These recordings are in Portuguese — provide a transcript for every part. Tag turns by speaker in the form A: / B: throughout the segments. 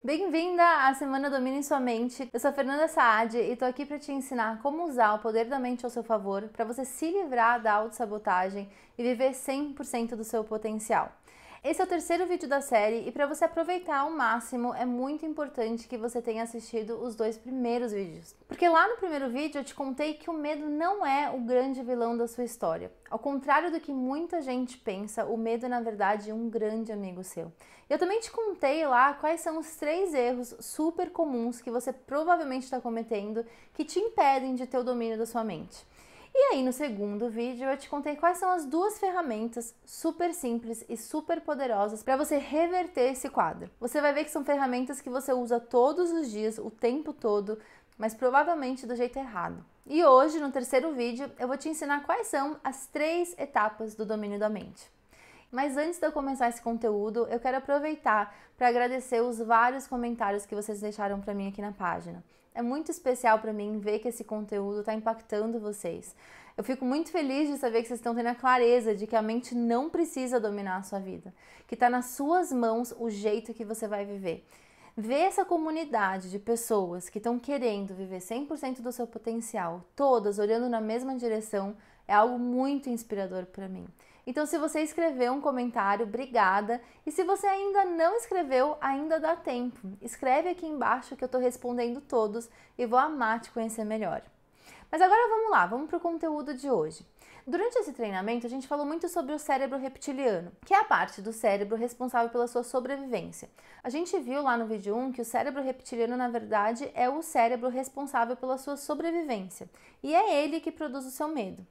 A: Bem-vinda à Semana Domine Sua Mente. Eu sou a Fernanda Saad e tô aqui para te ensinar como usar o poder da mente ao seu favor para você se livrar da autossabotagem e viver 100% do seu potencial. Esse é o terceiro vídeo da série e para você aproveitar ao máximo é muito importante que você tenha assistido os dois primeiros vídeos. Porque lá no primeiro vídeo eu te contei que o medo não é o grande vilão da sua história. Ao contrário do que muita gente pensa, o medo é na verdade um grande amigo seu. Eu também te contei lá quais são os 3 erros super comuns que você provavelmente está cometendo que te impedem de ter o domínio da sua mente. E aí no segundo vídeo eu te contei quais são as 2 ferramentas super simples e super poderosas para você reverter esse quadro. Você vai ver que são ferramentas que você usa todos os dias, o tempo todo, mas provavelmente do jeito errado. E hoje, no terceiro vídeo, eu vou te ensinar quais são as 3 etapas do domínio da mente. Mas antes de eu começar esse conteúdo, eu quero aproveitar para agradecer os vários comentários que vocês deixaram para mim aqui na página. É muito especial para mim ver que esse conteúdo está impactando vocês. Eu fico muito feliz de saber que vocês estão tendo a clareza de que a mente não precisa dominar a sua vida, que está nas suas mãos o jeito que você vai viver. Ver essa comunidade de pessoas que estão querendo viver 100% do seu potencial, todas olhando na mesma direção, é algo muito inspirador para mim. Então, se você escreveu um comentário, obrigada. E se você ainda não escreveu, ainda dá tempo. Escreve aqui embaixo que eu estou respondendo todos e vou amar te conhecer melhor. Mas agora vamos lá, vamos para o conteúdo de hoje. Durante esse treinamento, a gente falou muito sobre o cérebro reptiliano, que é a parte do cérebro responsável pela sua sobrevivência. A gente viu lá no vídeo 1 que o cérebro reptiliano, na verdade, é o cérebro responsável pela sua sobrevivência. E é ele que produz o seu medo.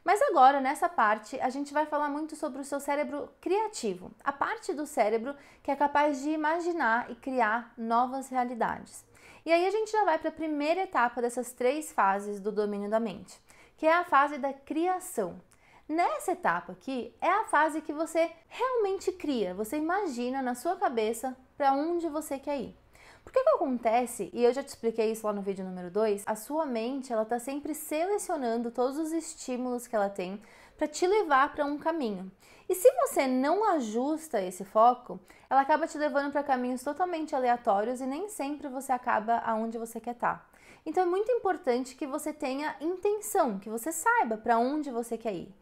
A: Mas agora, nessa parte, a gente vai falar muito sobre o seu cérebro criativo, a parte do cérebro que é capaz de imaginar e criar novas realidades. E aí a gente já vai para a primeira etapa dessas 3 fases do domínio da mente, que é a fase da criação. Nessa etapa aqui, é a fase que você realmente cria, você imagina na sua cabeça para onde você quer ir. Porque o que acontece, e eu já te expliquei isso lá no vídeo número 2, a sua mente ela está sempre selecionando todos os estímulos que ela tem para te levar para um caminho. E se você não ajusta esse foco, ela acaba te levando para caminhos totalmente aleatórios e nem sempre você acaba aonde você quer estar. Então é muito importante que você tenha intenção, que você saiba para onde você quer ir.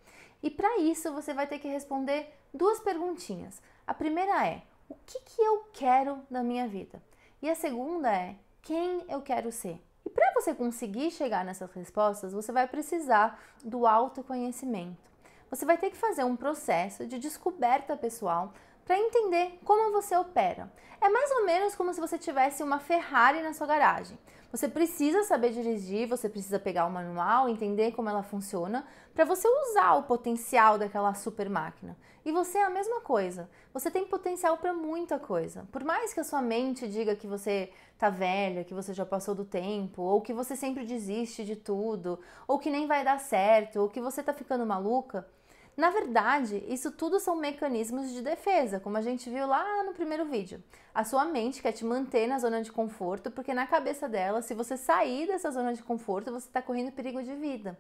A: E para isso você vai ter que responder 2 perguntinhas. A primeira é: o que eu quero da minha vida? E a segunda é: quem eu quero ser? E para você conseguir chegar nessas respostas, você vai precisar do autoconhecimento. Você vai ter que fazer um processo de descoberta pessoal para entender como você opera. É mais ou menos como se você tivesse uma Ferrari na sua garagem. Você precisa saber dirigir, você precisa pegar o manual, entender como ela funciona, para você usar o potencial daquela super máquina. E você é a mesma coisa. Você tem potencial para muita coisa. Por mais que a sua mente diga que você tá velha, que você já passou do tempo, ou que você sempre desiste de tudo, ou que nem vai dar certo, ou que você tá ficando maluca, na verdade, isso tudo são mecanismos de defesa, como a gente viu lá no primeiro vídeo. A sua mente quer te manter na zona de conforto, porque na cabeça dela, se você sair dessa zona de conforto, você está correndo perigo de vida.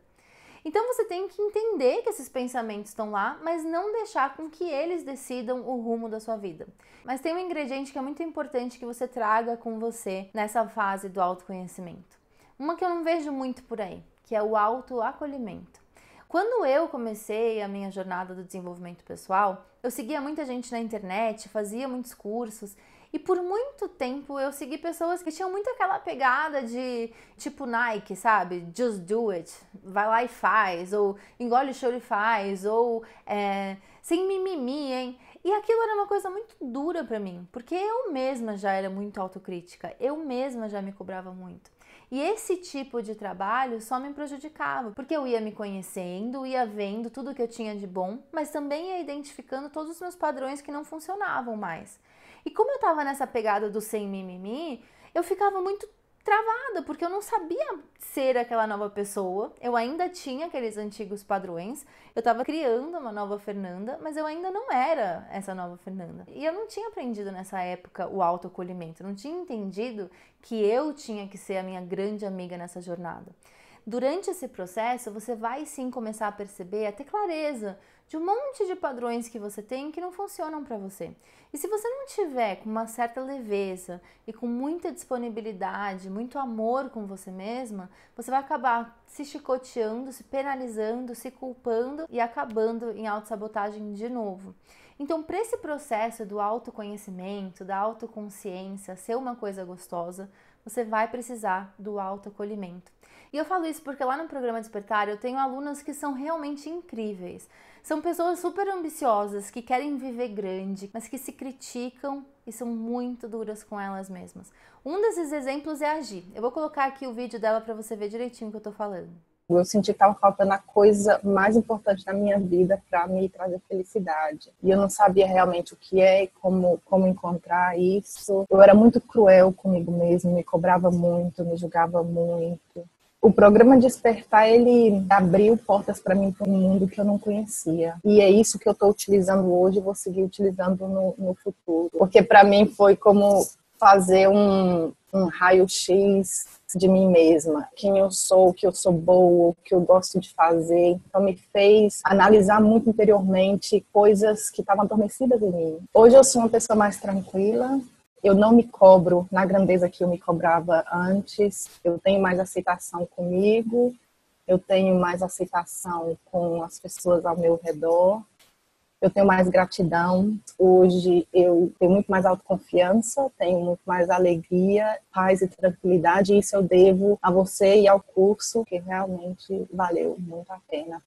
A: Então você tem que entender que esses pensamentos estão lá, mas não deixar com que eles decidam o rumo da sua vida. Mas tem um ingrediente que é muito importante que você traga com você nessa fase do autoconhecimento. Uma que eu não vejo muito por aí, que é o autoacolhimento. Quando eu comecei a minha jornada do desenvolvimento pessoal, eu seguia muita gente na internet, fazia muitos cursos e por muito tempo eu segui pessoas que tinham muito aquela pegada de tipo Nike, sabe? Just do it, vai lá e faz, ou engole o choro e faz, ou sem mimimi, hein? E aquilo era uma coisa muito dura pra mim, porque eu mesma já era muito autocrítica, eu mesma já me cobrava muito. E esse tipo de trabalho só me prejudicava, porque eu ia me conhecendo, ia vendo tudo que eu tinha de bom, mas também ia identificando todos os meus padrões que não funcionavam mais. E como eu estava nessa pegada do sem mimimi, eu ficava muito travada, porque eu não sabia ser aquela nova pessoa, eu ainda tinha aqueles antigos padrões, eu estava criando uma nova Fernanda, mas eu ainda não era essa nova Fernanda. E eu não tinha aprendido nessa época o autoacolhimento, não tinha entendido que eu tinha que ser a minha grande amiga nessa jornada. durante esse processo, você vai sim começar a perceber, a ter clareza de um monte de padrões que você tem que não funcionam para você. E se você não tiver com uma certa leveza e com muita disponibilidade, muito amor com você mesma, você vai acabar se chicoteando, se penalizando, se culpando e acabando em autossabotagem de novo. Então, para esse processo do autoconhecimento, da autoconsciência, ser uma coisa gostosa, você vai precisar do autoacolhimento. E eu falo isso porque lá no programa Despertar eu tenho alunas que são realmente incríveis. São pessoas super ambiciosas, que querem viver grande, mas que se criticam e são muito duras com elas mesmas. Um desses exemplos é a Gi. Eu vou colocar aqui o vídeo dela para você ver direitinho o que eu tô falando.
B: Eu senti que estava faltando a coisa mais importante da minha vida para me trazer felicidade. E eu não sabia realmente o que é e como encontrar isso. Eu era muito cruel comigo mesma, me cobrava muito, me julgava muito. O programa Despertar, ele abriu portas para mim para um mundo que eu não conhecia. E é isso que eu estou utilizando hoje e vou seguir utilizando no futuro. Porque para mim foi como fazer um raio-x de mim mesma, quem eu sou, o que eu sou boa, o que eu gosto de fazer. Então me fez analisar muito interiormente coisas que estavam adormecidas em mim. Hoje eu sou uma pessoa mais tranquila, eu não me cobro na grandeza que eu me cobrava antes, eu tenho mais aceitação comigo, eu tenho mais aceitação com as pessoas ao meu redor. Eu tenho mais gratidão. Hoje eu tenho muito mais autoconfiança, tenho muito mais alegria, paz e tranquilidade. E isso eu devo a você e ao curso, que realmente valeu muito a pena.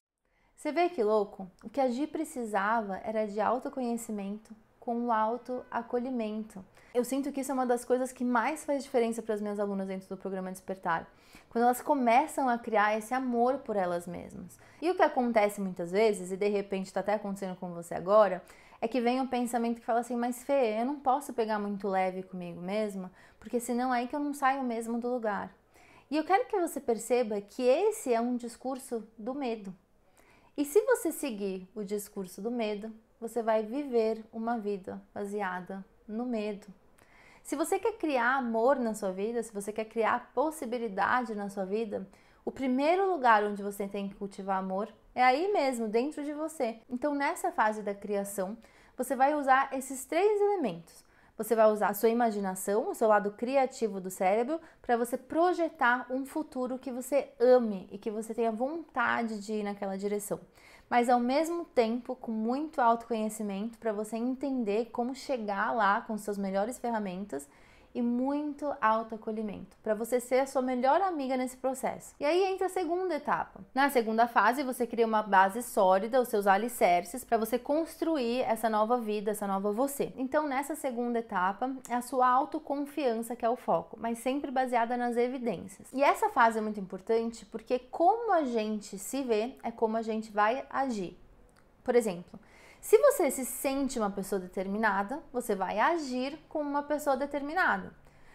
A: Você vê que louco? O que a Gi precisava era de autoconhecimento com o autoacolhimento. Eu sinto que isso é uma das coisas que mais faz diferença para as minhas alunas dentro do programa Despertar. Quando elas começam a criar esse amor por elas mesmas. E o que acontece muitas vezes, e de repente está até acontecendo com você agora, é que vem um pensamento que fala assim, mas Fê, eu não posso pegar muito leve comigo mesma, porque senão é aí que eu não saio mesmo do lugar. E eu quero que você perceba que esse é um discurso do medo. E se você seguir o discurso do medo, você vai viver uma vida baseada no medo. Se você quer criar amor na sua vida, se você quer criar possibilidade na sua vida, o primeiro lugar onde você tem que cultivar amor é aí mesmo, dentro de você. Então, nessa fase da criação, você vai usar esses 3 elementos. Você vai usar a sua imaginação, o seu lado criativo do cérebro, para você projetar um futuro que você ame e que você tenha vontade de ir naquela direção. Mas ao mesmo tempo, com muito autoconhecimento, para você entender como chegar lá com suas melhores ferramentas e muito autoacolhimento, para você ser a sua melhor amiga nesse processo. E aí entra a segunda etapa. Na segunda fase, você cria uma base sólida, os seus alicerces, para você construir essa nova vida, essa nova você. Então, nessa segunda etapa, é a sua autoconfiança que é o foco, mas sempre baseada nas evidências. E essa fase é muito importante porque como a gente se vê, é como a gente vai agir. Por exemplo, se você se sente uma pessoa determinada, você vai agir como uma pessoa determinada.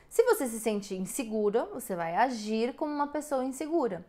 A: Se você se sente insegura, você vai agir como uma pessoa insegura.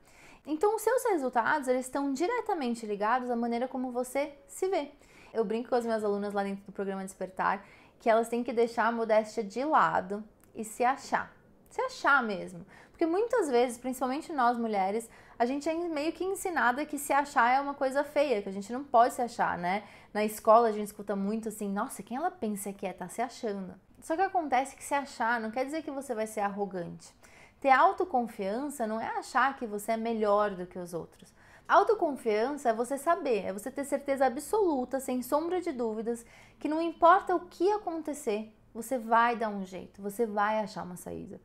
A: Então, os seus resultados, eles estão diretamente ligados à maneira como você se vê. Eu brinco com as minhas alunas lá dentro do programa Despertar que elas têm que deixar a modéstia de lado e se achar. Se achar mesmo. Porque muitas vezes, principalmente nós mulheres, a gente é meio que ensinada que se achar é uma coisa feia, que a gente não pode se achar, né? Na escola a gente escuta muito assim, nossa, quem ela pensa que é, tá se achando. Só que acontece que se achar não quer dizer que você vai ser arrogante. Ter autoconfiança não é achar que você é melhor do que os outros. Autoconfiança é você saber, é você ter certeza absoluta, sem sombra de dúvidas, que não importa o que acontecer, você vai dar um jeito, você vai achar uma saída.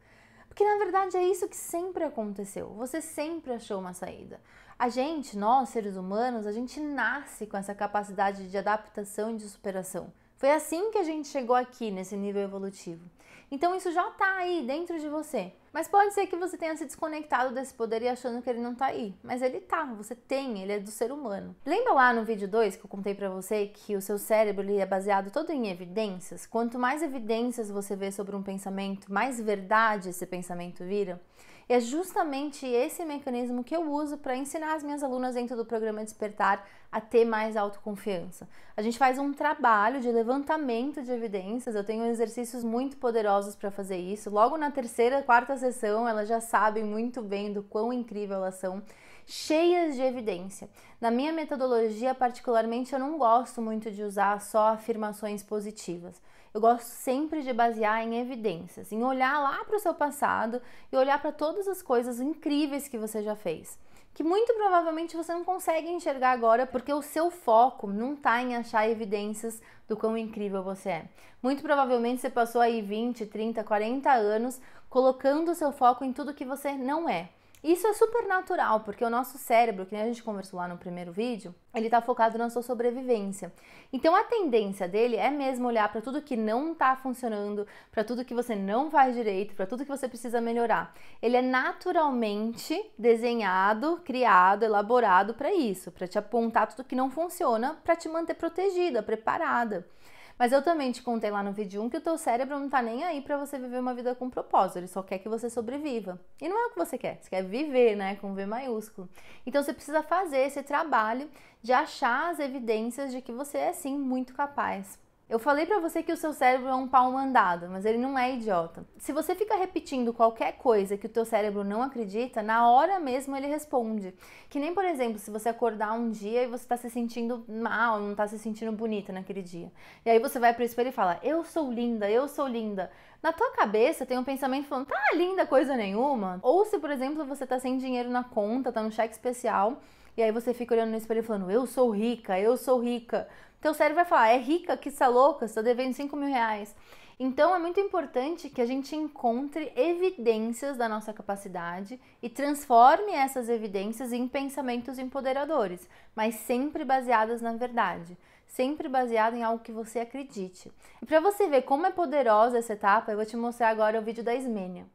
A: Porque na verdade é isso que sempre aconteceu, você sempre achou uma saída. A gente, nós seres humanos, a gente nasce com essa capacidade de adaptação e de superação. Foi assim que a gente chegou aqui nesse nível evolutivo. Então isso já está aí dentro de você. Mas pode ser que você tenha se desconectado desse poder e achando que ele não está aí. Mas ele tá, você tem, ele é do ser humano. Lembra lá no vídeo 2 que eu contei pra você que o seu cérebro ele é baseado todo em evidências? Quanto mais evidências você vê sobre um pensamento, mais verdade esse pensamento vira? É justamente esse mecanismo que eu uso para ensinar as minhas alunas dentro do programa Despertar a ter mais autoconfiança. A gente faz um trabalho de levantamento de evidências, eu tenho exercícios muito poderosos para fazer isso. Logo na terceira, quarta sessão, elas já sabem muito bem do quão incrível elas são, cheias de evidência. Na minha metodologia, particularmente, eu não gosto muito de usar só afirmações positivas. Eu gosto sempre de basear em evidências, em olhar lá para o seu passado e olhar para todas as coisas incríveis que você já fez, que muito provavelmente você não consegue enxergar agora porque o seu foco não está em achar evidências do quão incrível você é. Muito provavelmente você passou aí 20, 30, 40 anos colocando o seu foco em tudo que você não é. Isso é super natural, porque o nosso cérebro, que nem a gente conversou lá no primeiro vídeo, ele tá focado na sua sobrevivência. Então a tendência dele é mesmo olhar para tudo que não tá funcionando, para tudo que você não faz direito, para tudo que você precisa melhorar. Ele é naturalmente desenhado, criado, elaborado para isso, para te apontar tudo que não funciona, para te manter protegida, preparada. Mas eu também te contei lá no vídeo 1 que o teu cérebro não tá nem aí pra você viver uma vida com propósito, ele só quer que você sobreviva. E não é o que você quer viver, né, com V maiúsculo. Então você precisa fazer esse trabalho de achar as evidências de que você é sim muito capaz. Eu falei pra você que o seu cérebro é um pau mandado, mas ele não é idiota. Se você fica repetindo qualquer coisa que o teu cérebro não acredita, na hora mesmo ele responde. Que nem, por exemplo, se você acordar um dia e você tá se sentindo mal, não tá se sentindo bonita naquele dia. E aí você vai pro espelho e fala, eu sou linda, eu sou linda. Na tua cabeça tem um pensamento falando, tá linda coisa nenhuma. Ou se, por exemplo, você tá sem dinheiro na conta, tá no cheque especial, e aí você fica olhando no espelho e falando, eu sou rica, eu sou rica. Teu cérebro vai falar, é rica, que está louca, você tá devendo 5 mil reais. Então é muito importante que a gente encontre evidências da nossa capacidade e transforme essas evidências em pensamentos empoderadores, mas sempre baseadas na verdade, sempre baseado em algo que você acredite. E para você ver como é poderosa essa etapa, eu vou te mostrar agora o vídeo da Ismênia.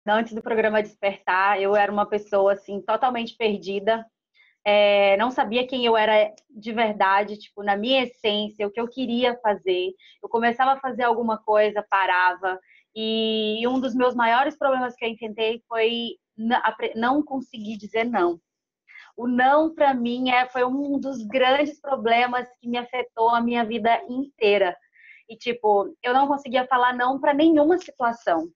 C: Antes do programa Despertar, eu era uma pessoa assim totalmente perdida. Não sabia quem eu era de verdade, tipo, na minha essência, o que eu queria fazer. Eu começava a fazer alguma coisa, parava. E um dos meus maiores problemas que eu enfrentei foi não conseguir dizer não. O não, para mim, foi um dos grandes problemas que me afetou a minha vida inteira. E, tipo, eu não conseguia falar não para nenhuma situação.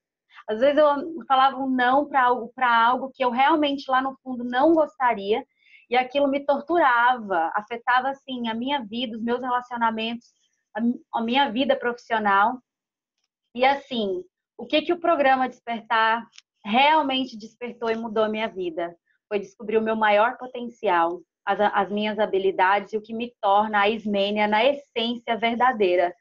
C: Às vezes eu falava um não para algo que eu realmente lá no fundo não gostaria, e aquilo me torturava, afetava assim a minha vida, os meus relacionamentos, a minha vida profissional. E assim, o que o programa Despertar realmente despertou e mudou a minha vida? Foi descobrir o meu maior potencial, as minhas habilidades e o que me torna a Ismênia na essência verdadeira.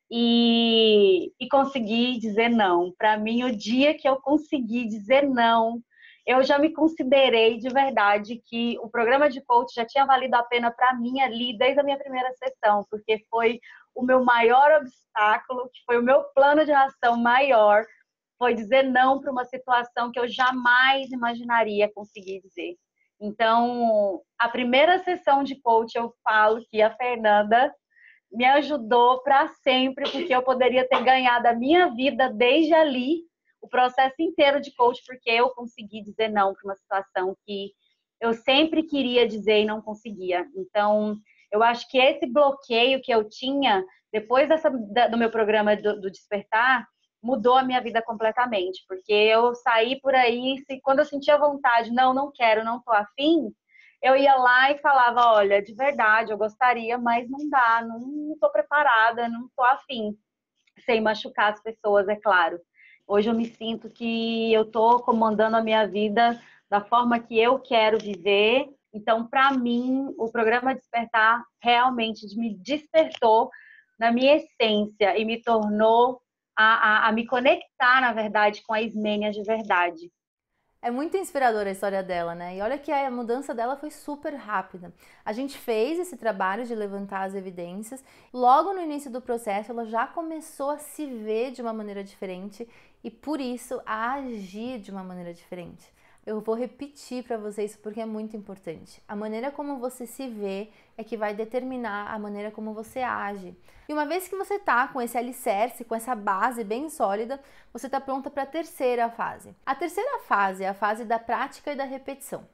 C: E conseguir dizer não. Para mim, o dia que eu consegui dizer não, eu já me considerei de verdade que o programa de coach já tinha valido a pena para mim ali desde a minha primeira sessão, porque foi o meu maior obstáculo, que foi o meu plano de ação maior, foi dizer não para uma situação que eu jamais imaginaria conseguir dizer. Então, a primeira sessão de coach, eu falo que a Fernanda me ajudou para sempre, porque eu poderia ter ganhado a minha vida desde ali, o processo inteiro de coach, porque eu consegui dizer não para uma situação que eu sempre queria dizer e não conseguia. Então, eu acho que esse bloqueio que eu tinha, depois do meu programa do Despertar, mudou a minha vida completamente, porque eu saí por aí, quando eu sentia vontade, não quero, não tô afim, eu ia lá e falava, olha, de verdade, eu gostaria, mas não dá, não tô preparada, não tô afim, sem machucar as pessoas, é claro. Hoje eu me sinto que eu tô comandando a minha vida da forma que eu quero viver. Então, para mim, o programa Despertar realmente me despertou na minha essência e me tornou a me conectar, na verdade, com a Ismênia de verdade.
A: É muito inspiradora a história dela, né? E olha que a mudança dela foi super rápida. A gente fez esse trabalho de levantar as evidências. Logo no início do processo, ela já começou a se ver de uma maneira diferente e, por isso, a agir de uma maneira diferente. Eu vou repetir para vocês porque é muito importante. A maneira como você se vê é que vai determinar a maneira como você age. E uma vez que você tá com esse alicerce, com essa base bem sólida, você tá pronta para a terceira fase. A terceira fase é a fase da prática e da repetição.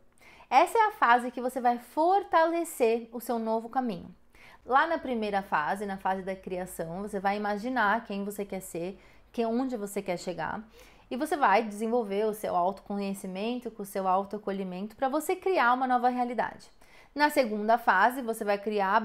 A: Essa é a fase que você vai fortalecer o seu novo caminho. Lá na primeira fase, na fase da criação, você vai imaginar quem você quer ser, onde você quer chegar. E você vai desenvolver o seu autoconhecimento, com o seu autoacolhimento, para você criar uma nova realidade. Na segunda fase, você vai criar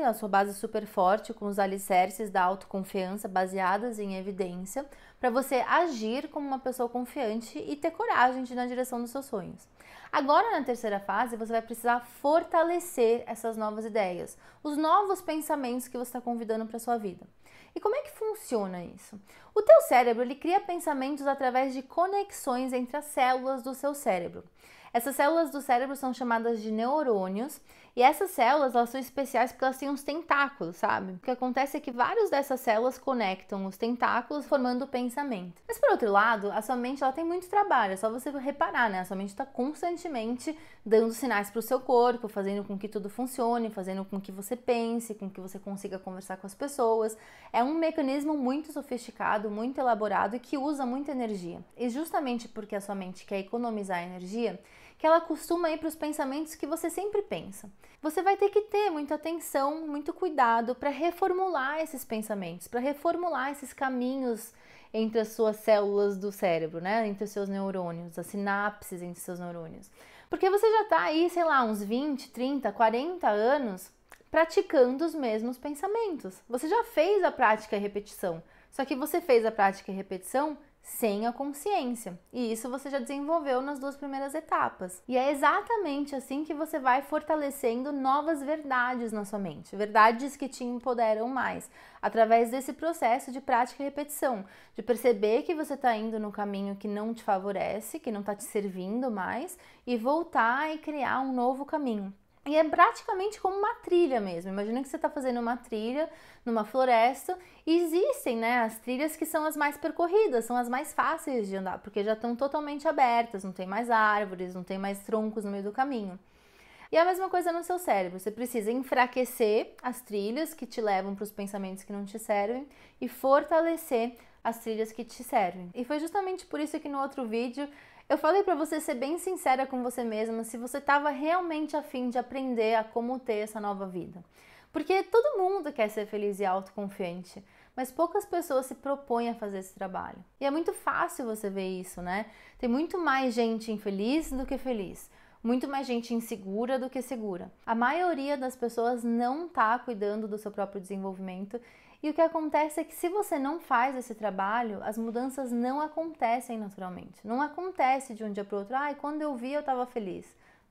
A: a sua base super forte, com os alicerces da autoconfiança baseadas em evidência, para você agir como uma pessoa confiante e ter coragem de ir na direção dos seus sonhos. Agora, na terceira fase, você vai precisar fortalecer essas novas ideias, os novos pensamentos que você está convidando para a sua vida. E como é que funciona isso? O teu cérebro, ele cria pensamentos através de conexões entre as células do seu cérebro. Essas células do cérebro são chamadas de neurônios, e essas células, elas são especiais porque elas têm uns tentáculos, sabe? O que acontece é que várias dessas células conectam os tentáculos formando o pensamento. Mas por outro lado, a sua mente, ela tem muito trabalho, é só você reparar, né? A sua mente está constantemente dando sinais para o seu corpo, fazendo com que tudo funcione, fazendo com que você pense, com que você consiga conversar com as pessoas. É um mecanismo muito sofisticado, muito elaborado e que usa muita energia. E justamente porque a sua mente quer economizar energia, que ela costuma ir para os pensamentos que você sempre pensa. Você vai ter que ter muita atenção, muito cuidado para reformular esses pensamentos, para reformular esses caminhos entre as suas células do cérebro, né? Entre os seus neurônios, as sinapses entre os seus neurônios. Porque você já está aí, sei lá, uns 20, 30, 40 anos praticando os mesmos pensamentos. Você já fez a prática e a repetição, só que você fez a prática e a repetição sem a consciência. E isso você já desenvolveu nas 2 primeiras etapas. E é exatamente assim que você vai fortalecendo novas verdades na sua mente. Verdades que te empoderam mais. Através desse processo de prática e repetição. De perceber que você está indo no caminho que não te favorece, que não está te servindo mais. E voltar e criar um novo caminho. E é praticamente como uma trilha mesmo. Imagina que você está fazendo uma trilha numa floresta e existem, né, as trilhas que são as mais percorridas, são as mais fáceis de andar, porque já estão totalmente abertas, não tem mais árvores, não tem mais troncos no meio do caminho. E a mesma coisa no seu cérebro, você precisa enfraquecer as trilhas que te levam para os pensamentos que não te servem e fortalecer as trilhas que te servem. E foi justamente por isso que no outro vídeo eu falei para você ser bem sincera com você mesma se você estava realmente a fim de aprender a como ter essa nova vida. Porque todo mundo quer ser feliz e autoconfiante, mas poucas pessoas se propõem a fazer esse trabalho. E é muito fácil você ver isso, né? Tem muito mais gente infeliz do que feliz. Muito mais gente insegura do que segura. A maioria das pessoas não está cuidando do seu próprio desenvolvimento. E o que acontece é que se você não faz esse trabalho, as mudanças não acontecem naturalmente. Não acontece de um dia para o outro. Quando eu vi eu estava feliz.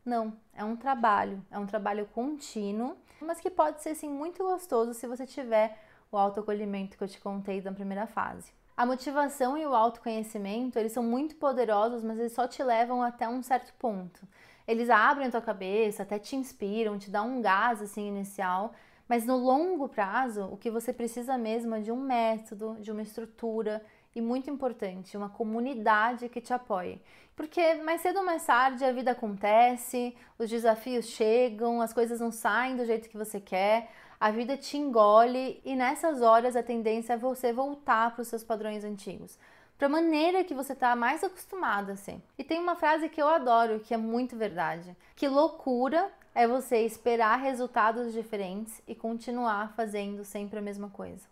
A: Não, é um trabalho contínuo, mas que pode ser sim muito gostoso se você tiver o autoacolhimento que eu te contei da primeira fase. A motivação e o autoconhecimento, eles são muito poderosos, mas eles só te levam até um certo ponto. Eles abrem a tua cabeça, até te inspiram, te dão um gás assim inicial, mas no longo prazo, o que você precisa mesmo é de um método, de uma estrutura e, muito importante, uma comunidade que te apoie. Porque mais cedo ou mais tarde a vida acontece, os desafios chegam, as coisas não saem do jeito que você quer, a vida te engole e nessas horas a tendência é você voltar para os seus padrões antigos, para a maneira que você está mais acostumado a ser. E tem uma frase que eu adoro, que é muito verdade, que loucura é você esperar resultados diferentes e continuar fazendo sempre a mesma coisa.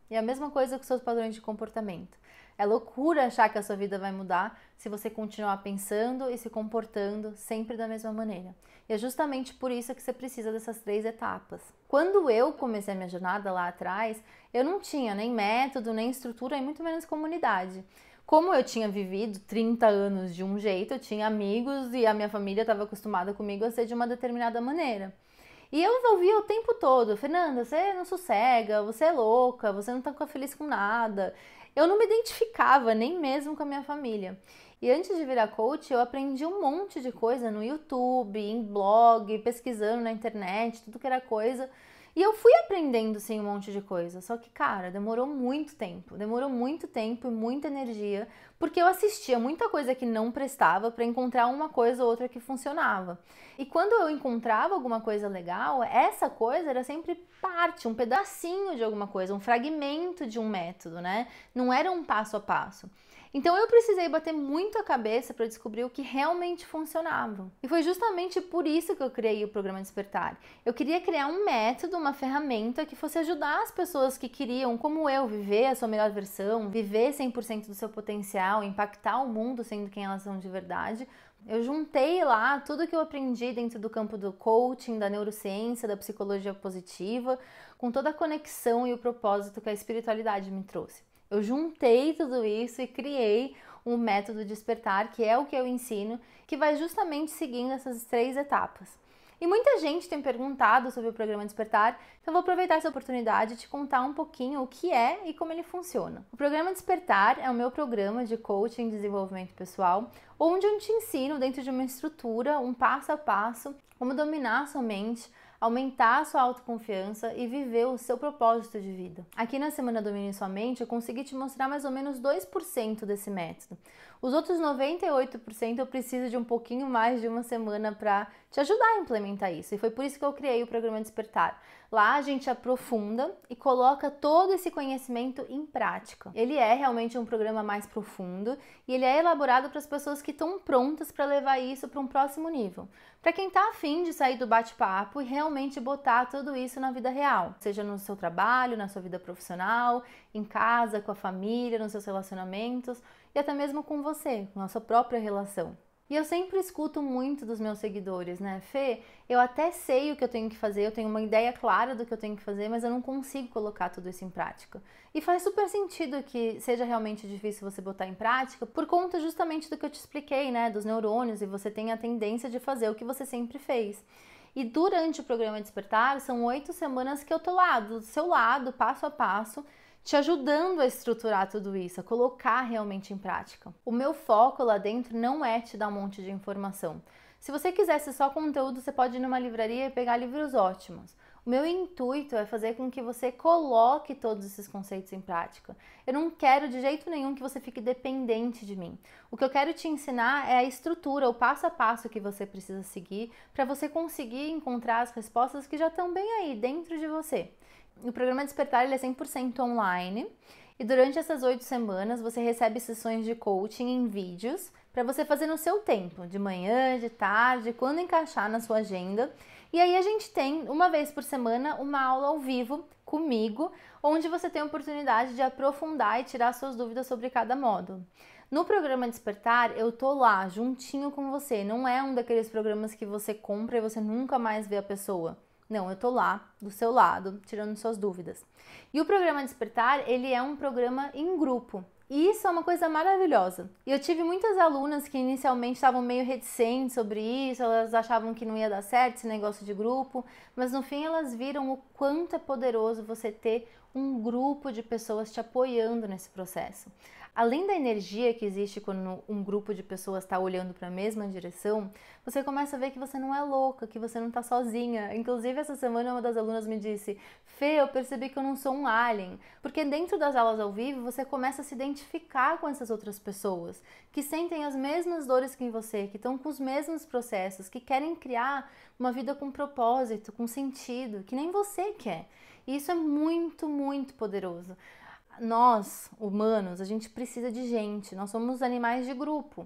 A: E a mesma coisa com seus padrões de comportamento. É loucura achar que a sua vida vai mudar se você continuar pensando e se comportando sempre da mesma maneira. E é justamente por isso que você precisa dessas 3 etapas. Quando eu comecei a minha jornada lá atrás, eu não tinha nem método, nem estrutura e muito menos comunidade. Como eu tinha vivido 30 anos de um jeito, eu tinha amigos e a minha família estava acostumada comigo a ser de uma determinada maneira. E eu ouvia o tempo todo: Fernanda, você não sossega, você é louca, você não tá feliz com nada. Eu não me identificava nem mesmo com a minha família. E antes de virar coach, eu aprendi um monte de coisa no YouTube, em blog, pesquisando na internet, tudo que era coisa. E eu fui aprendendo, sim, um monte de coisa. Só que, cara, demorou muito tempo e muita energia, porque eu assistia muita coisa que não prestava para encontrar uma coisa ou outra que funcionava. E quando eu encontrava alguma coisa legal, essa coisa era sempre parte, um pedacinho de alguma coisa, um fragmento de um método, né? Não era um passo a passo. Então eu precisei bater muito a cabeça para descobrir o que realmente funcionava. E foi justamente por isso que eu criei o Programa Despertar. Eu queria criar um método, uma ferramenta que fosse ajudar as pessoas que queriam, como eu, viver a sua melhor versão, viver 100% do seu potencial, impactar o mundo sendo quem elas são de verdade. Eu juntei lá tudo que eu aprendi dentro do campo do coaching, da neurociência, da psicologia positiva, com toda a conexão e o propósito que a espiritualidade me trouxe. Eu juntei tudo isso e criei um método Despertar, que é o que eu ensino, que vai justamente seguindo essas 3 etapas. E muita gente tem perguntado sobre o programa Despertar, então eu vou aproveitar essa oportunidade de te contar um pouquinho o que é e como ele funciona. O programa Despertar é o meu programa de coaching e desenvolvimento pessoal, onde eu te ensino dentro de uma estrutura, um passo a passo, como dominar a sua mente, aumentar a sua autoconfiança e viver o seu propósito de vida. Aqui na Semana Domine Sua Mente eu consegui te mostrar mais ou menos 2% desse método. Os outros 98% eu preciso de um pouquinho mais de uma semana para te ajudar a implementar isso. E foi por isso que eu criei o programa Despertar. Lá a gente aprofunda e coloca todo esse conhecimento em prática. Ele é realmente um programa mais profundo e ele é elaborado para as pessoas que estão prontas para levar isso para um próximo nível. Para quem está afim de sair do bate-papo e realmente botar tudo isso na vida real, seja no seu trabalho, na sua vida profissional, em casa, com a família, nos seus relacionamentos e até mesmo com você, com a sua própria relação. E eu sempre escuto muito dos meus seguidores, né? Fê, eu até sei o que eu tenho que fazer, eu tenho uma ideia clara do que eu tenho que fazer, mas eu não consigo colocar tudo isso em prática. E faz super sentido que seja realmente difícil você botar em prática por conta justamente do que eu te expliquei, né? Dos neurônios, e você tem a tendência de fazer o que você sempre fez. E durante o programa Despertar, são 8 semanas que eu tô lá, do seu lado, passo a passo, te ajudando a estruturar tudo isso, a colocar realmente em prática. O meu foco lá dentro não é te dar um monte de informação. Se você quisesse só conteúdo, você pode ir numa livraria e pegar livros ótimos. O meu intuito é fazer com que você coloque todos esses conceitos em prática. Eu não quero de jeito nenhum que você fique dependente de mim. O que eu quero te ensinar é a estrutura, o passo a passo que você precisa seguir para você conseguir encontrar as respostas que já estão bem aí, dentro de você. O programa Despertar ele é 100% online e durante essas 8 semanas você recebe sessões de coaching em vídeos para você fazer no seu tempo, de manhã, de tarde, quando encaixar na sua agenda. E aí a gente tem, uma vez por semana, uma aula ao vivo comigo, onde você tem a oportunidade de aprofundar e tirar suas dúvidas sobre cada módulo. No programa Despertar, eu tô lá, juntinho com você. Não é um daqueles programas que você compra e você nunca mais vê a pessoa. Não, eu tô lá, do seu lado, tirando suas dúvidas. E o programa Despertar, ele é um programa em grupo. E isso é uma coisa maravilhosa. E eu tive muitas alunas que inicialmente estavam meio reticentes sobre isso, elas achavam que não ia dar certo esse negócio de grupo, mas no fim elas viram o quanto é poderoso você ter um grupo de pessoas te apoiando nesse processo. Além da energia que existe quando um grupo de pessoas está olhando para a mesma direção, você começa a ver que você não é louca, que você não está sozinha. Inclusive, essa semana uma das alunas me disse: Fê, eu percebi que eu não sou um alien. Porque dentro das aulas ao vivo, você começa a se identificar com essas outras pessoas, que sentem as mesmas dores que você, que estão com os mesmos processos, que querem criar uma vida com propósito, com sentido, que nem você quer. E isso é muito, muito poderoso. Nós, humanos, a gente precisa de gente, nós somos animais de grupo.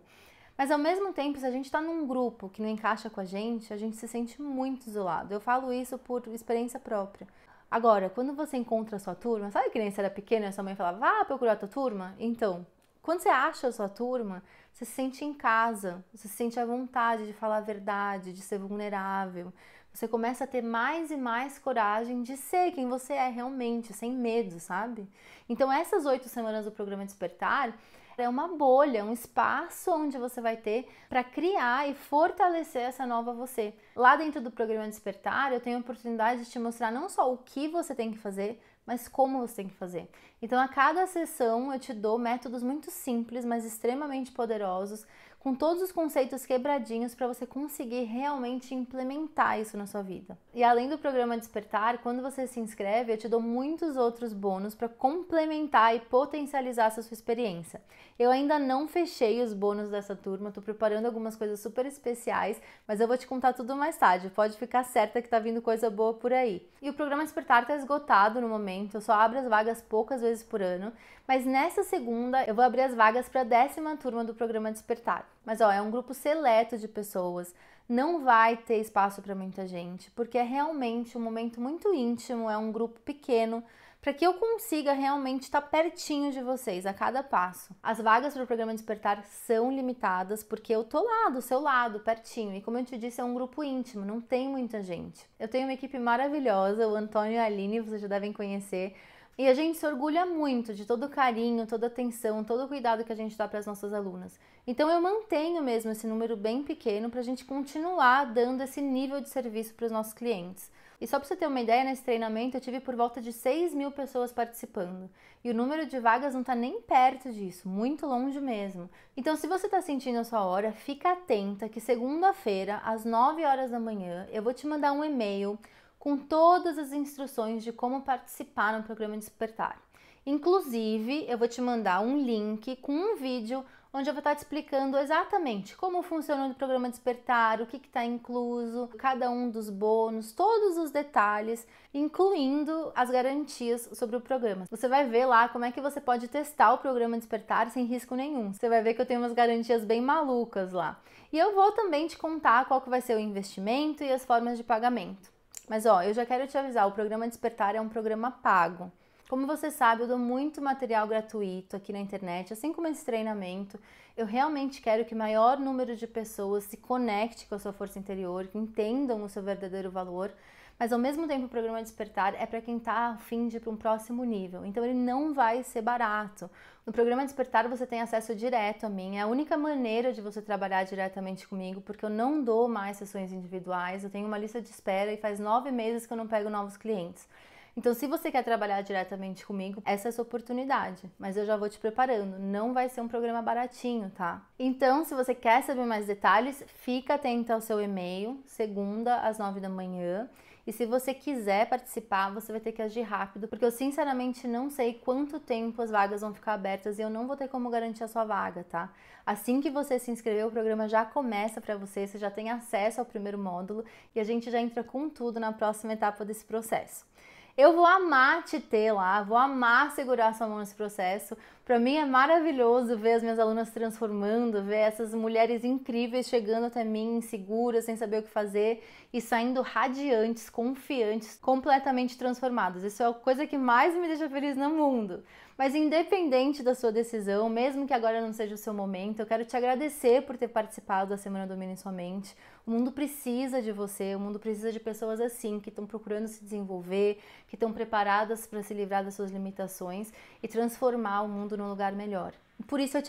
A: Mas ao mesmo tempo, se a gente está num grupo que não encaixa com a gente se sente muito isolado. Eu falo isso por experiência própria. Agora, quando você encontra a sua turma, sabe que nem você era pequena e sua mãe falava, vá procurar a tua turma? Então, quando você acha a sua turma, você se sente em casa, você se sente à vontade de falar a verdade, de ser vulnerável. Você começa a ter mais e mais coragem de ser quem você é realmente, sem medo, sabe? Então essas 8 semanas do programa Despertar é uma bolha, um espaço onde você vai ter para criar e fortalecer essa nova você. Lá dentro do programa Despertar, eu tenho a oportunidade de te mostrar não só o que você tem que fazer, mas como você tem que fazer. Então a cada sessão eu te dou métodos muito simples, mas extremamente poderosos, com todos os conceitos quebradinhos para você conseguir realmente implementar isso na sua vida. E além do programa Despertar, quando você se inscreve, eu te dou muitos outros bônus para complementar e potencializar essa sua experiência. Eu ainda não fechei os bônus dessa turma, estou preparando algumas coisas super especiais, mas eu vou te contar tudo mais tarde, pode ficar certa que tá vindo coisa boa por aí. E o programa Despertar está esgotado no momento, eu só abro as vagas poucas vezes vezes por ano, mas nessa segunda eu vou abrir as vagas para a 10ª turma do programa Despertar. Mas ó, é um grupo seleto de pessoas, não vai ter espaço para muita gente, porque é realmente um momento muito íntimo, é um grupo pequeno, para que eu consiga realmente estar pertinho de vocês a cada passo. As vagas para o programa Despertar são limitadas, porque eu tô lá do seu lado, pertinho, e como eu te disse, é um grupo íntimo, não tem muita gente. Eu tenho uma equipe maravilhosa, o Antônio e a Aline, vocês já devem conhecer, e a gente se orgulha muito de todo o carinho, toda a atenção, todo o cuidado que a gente dá para as nossas alunas. Então eu mantenho mesmo esse número bem pequeno para a gente continuar dando esse nível de serviço para os nossos clientes. E só para você ter uma ideia, nesse treinamento eu tive por volta de 6.000 pessoas participando. E o número de vagas não está nem perto disso, muito longe mesmo. Então se você está sentindo a sua hora, fica atenta que segunda-feira, às 9 horas da manhã, eu vou te mandar um e-mail com todas as instruções de como participar no programa Despertar. Inclusive, eu vou te mandar um link com um vídeo onde eu vou estar te explicando exatamente como funciona o programa Despertar, o que está incluso, cada um dos bônus, todos os detalhes, incluindo as garantias sobre o programa. Você vai ver lá como é que você pode testar o programa Despertar sem risco nenhum. Você vai ver que eu tenho umas garantias bem malucas lá. E eu vou também te contar qual que vai ser o investimento e as formas de pagamento. Mas ó, eu já quero te avisar, o programa Despertar é um programa pago. Como você sabe, eu dou muito material gratuito aqui na internet, assim como esse treinamento. Eu realmente quero que o maior número de pessoas se conecte com a sua força interior, que entendam o seu verdadeiro valor, mas ao mesmo tempo o programa Despertar é para quem está a fim de ir para um próximo nível, então ele não vai ser barato. No programa Despertar você tem acesso direto a mim, é a única maneira de você trabalhar diretamente comigo, porque eu não dou mais sessões individuais, eu tenho uma lista de espera e faz 9 meses que eu não pego novos clientes. Então, se você quer trabalhar diretamente comigo, essa é a sua oportunidade. Mas eu já vou te preparando, não vai ser um programa baratinho, tá? Então, se você quer saber mais detalhes, fica atento ao seu e-mail, segunda às 9 da manhã. E se você quiser participar, você vai ter que agir rápido, porque eu sinceramente não sei quanto tempo as vagas vão ficar abertas e eu não vou ter como garantir a sua vaga, tá? Assim que você se inscrever, o programa já começa para você, você já tem acesso ao primeiro módulo e a gente já entra com tudo na próxima etapa desse processo. Eu vou amar te ter lá, vou amar segurar sua mão nesse processo. Para mim é maravilhoso ver as minhas alunas se transformando, ver essas mulheres incríveis chegando até mim, inseguras, sem saber o que fazer e saindo radiantes, confiantes, completamente transformadas. Isso é a coisa que mais me deixa feliz no mundo. Mas independente da sua decisão, mesmo que agora não seja o seu momento, eu quero te agradecer por ter participado da Semana Domine Sua Mente. O mundo precisa de você, o mundo precisa de pessoas assim, que estão procurando se desenvolver, que estão preparadas para se livrar das suas limitações e transformar o mundo num lugar melhor. Por isso eu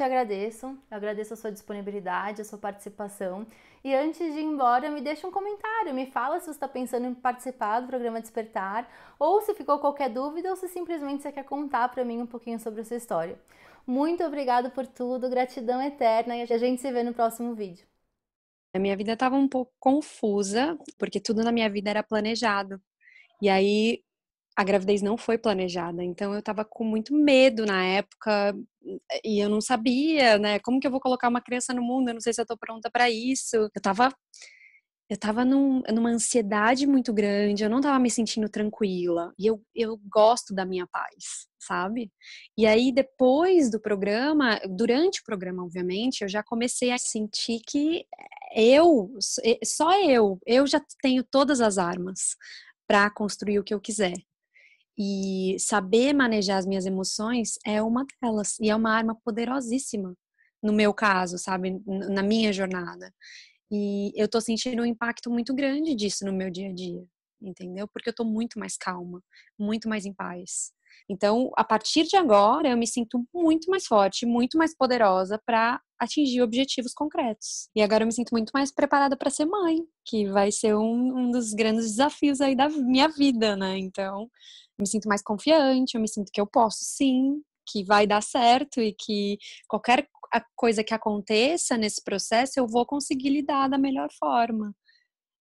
A: agradeço a sua disponibilidade, a sua participação. E antes de ir embora, me deixa um comentário, me fala se você está pensando em participar do programa Despertar, ou se ficou qualquer dúvida, ou se simplesmente você quer contar para mim um pouquinho sobre a sua história. Muito obrigada por tudo, gratidão eterna, e a gente se vê no próximo vídeo.
D: A minha vida estava um pouco confusa, porque tudo na minha vida era planejado. E aí a gravidez não foi planejada, então eu tava com muito medo na época e eu não sabia, né, como que eu vou colocar uma criança no mundo, eu não sei se eu tô pronta para isso. Eu tava numa ansiedade muito grande, eu não tava me sentindo tranquila. E eu gosto da minha paz, sabe? E aí, depois do programa, durante o programa, obviamente, eu já comecei a sentir que eu já tenho todas as armas para construir o que eu quiser. E saber manejar as minhas emoções é uma delas. E é uma arma poderosíssima, no meu caso, sabe? Na minha jornada. E eu tô sentindo um impacto muito grande disso no meu dia a dia, entendeu? Porque eu tô muito mais calma, muito mais em paz. Então, a partir de agora, eu me sinto muito mais forte, muito mais poderosa para atingir objetivos concretos. E agora eu me sinto muito mais preparada para ser mãe, que vai ser um dos grandes desafios aí da minha vida, né? Então, eu me sinto mais confiante, eu me sinto que eu posso sim, que vai dar certo e que qualquer coisa que aconteça nesse processo eu vou conseguir lidar da melhor forma.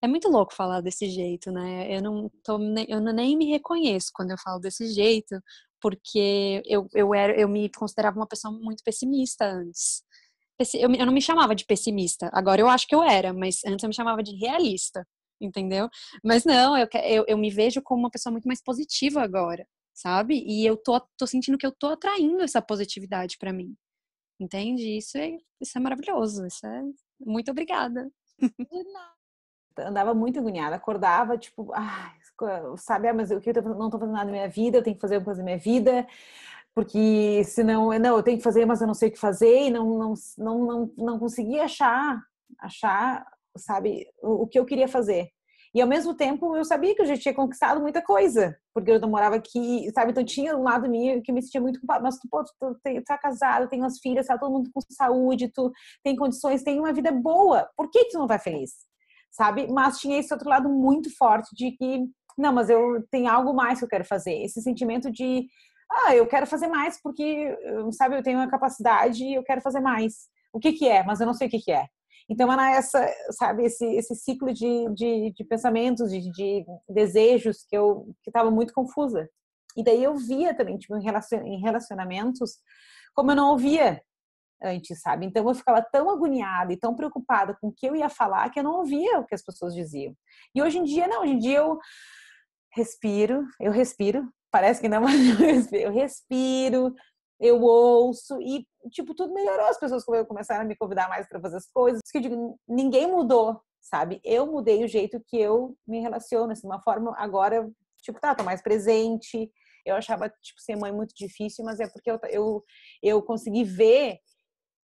D: É muito louco falar desse jeito, né? Eu nem me reconheço quando eu falo desse jeito, porque eu me considerava uma pessoa muito pessimista antes. Eu não me chamava de pessimista, agora eu acho que eu era, mas antes eu me chamava de realista, entendeu? Mas não, eu me vejo como uma pessoa muito mais positiva agora. sabe? E eu tô sentindo que eu tô atraindo essa positividade pra mim. Entende? Isso é maravilhoso. Muito obrigada.
E: Andava muito agoniada, acordava, tipo, sabe, mas o que eu não tô fazendo nada na minha vida, eu tenho que fazer alguma coisa na minha vida, porque senão, não, eu tenho que fazer, mas eu não sei o que fazer, e não conseguia achar, sabe, o que eu queria fazer. E ao mesmo tempo eu sabia que eu já tinha conquistado muita coisa, porque eu não morava aqui, sabe, então tinha um lado meu que me sentia muito culpada, mas tu tá casado, tem umas filhas, tá todo mundo com saúde, tu tem condições, tem uma vida boa, por que tu não tá feliz? Sabe? Mas tinha esse outro lado muito forte de que, não, mas eu tenho algo mais que eu quero fazer. Esse sentimento de, eu quero fazer mais porque, sabe, eu tenho uma capacidade e eu quero fazer mais. O que que é? Mas eu não sei o que que é. Então, era essa, sabe, esse ciclo de pensamentos, de desejos que estava muito confusa. E daí eu via também, tipo, em relacionamentos, como eu não ouvia antes, sabe? Então eu ficava tão agoniada e tão preocupada com o que eu ia falar que eu não ouvia o que as pessoas diziam. E hoje em dia, não, hoje em dia eu respiro, parece que não, mas eu respiro, eu ouço e, tipo, tudo melhorou. As pessoas começaram a me convidar mais para fazer as coisas, que eu digo, ninguém mudou, sabe? Eu mudei o jeito que eu me relaciono, assim, de uma forma, agora, tipo, tô mais presente. Eu achava, tipo, ser mãe muito difícil, mas é porque eu consegui ver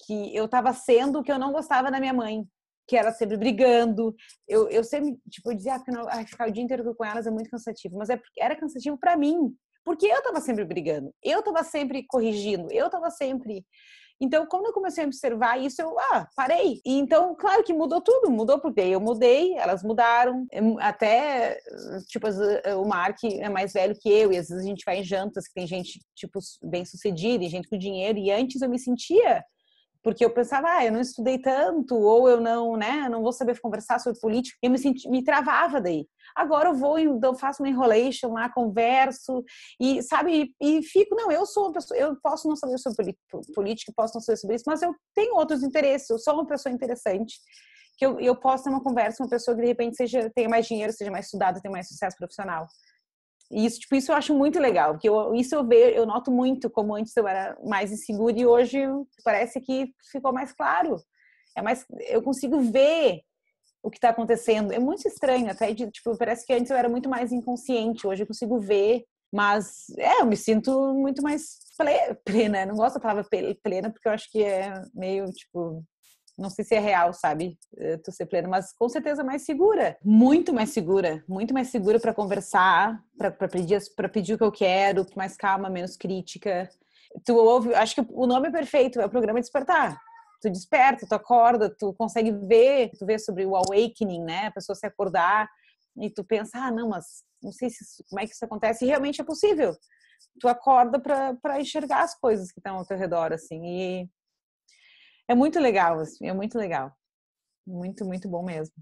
E: que eu estava sendo o que eu não gostava da minha mãe, que era sempre brigando. Eu sempre, tipo, eu dizia que ficar o dia inteiro com elas é muito cansativo, mas porque era cansativo para mim, porque eu estava sempre brigando, eu estava sempre corrigindo, eu estava sempre. Então, quando eu comecei a observar isso, eu parei. E então, claro que mudou tudo, mudou porque eu mudei, elas mudaram. Até, tipo, o Mark é mais velho que eu, e às vezes a gente vai em jantas que tem gente, tipo, bem-sucedida e gente com dinheiro, e antes eu me sentia, porque eu pensava, eu não estudei tanto, ou eu não, né, não vou saber conversar sobre política, eu me travava daí. Agora eu faço uma enrolation lá, converso, e sabe, e fico, não, eu sou uma pessoa, eu posso não saber sobre política, posso não saber sobre isso, mas eu tenho outros interesses, eu sou uma pessoa interessante, que eu posso ter uma conversa com uma pessoa que de repente tenha mais dinheiro, seja mais estudada, tenha mais sucesso profissional. E isso, tipo, isso eu acho muito legal, porque eu noto muito como antes eu era mais insegura e hoje parece que ficou mais claro. Eu consigo ver o que está acontecendo. É muito estranho, até tipo, parece que antes eu era muito mais inconsciente, hoje eu consigo ver, mas eu me sinto muito mais plena. Eu não gosto da palavra plena porque eu acho que é meio, tipo, não sei se é real, sabe? Tu ser plena, mas com certeza mais segura. Muito mais segura para conversar, para pedir o que eu quero, mais calma, menos crítica. Tu ouve, acho que o nome é perfeito, é o programa Despertar. Tu desperta, tu acorda, tu consegue ver, tu vê sobre o awakening, né? A pessoa se acordar e tu pensa, não, mas não sei como é que isso acontece. E realmente é possível. Tu acorda para enxergar as coisas que estão ao teu redor, assim, e é muito legal, assim, é muito legal. Muito, muito bom mesmo.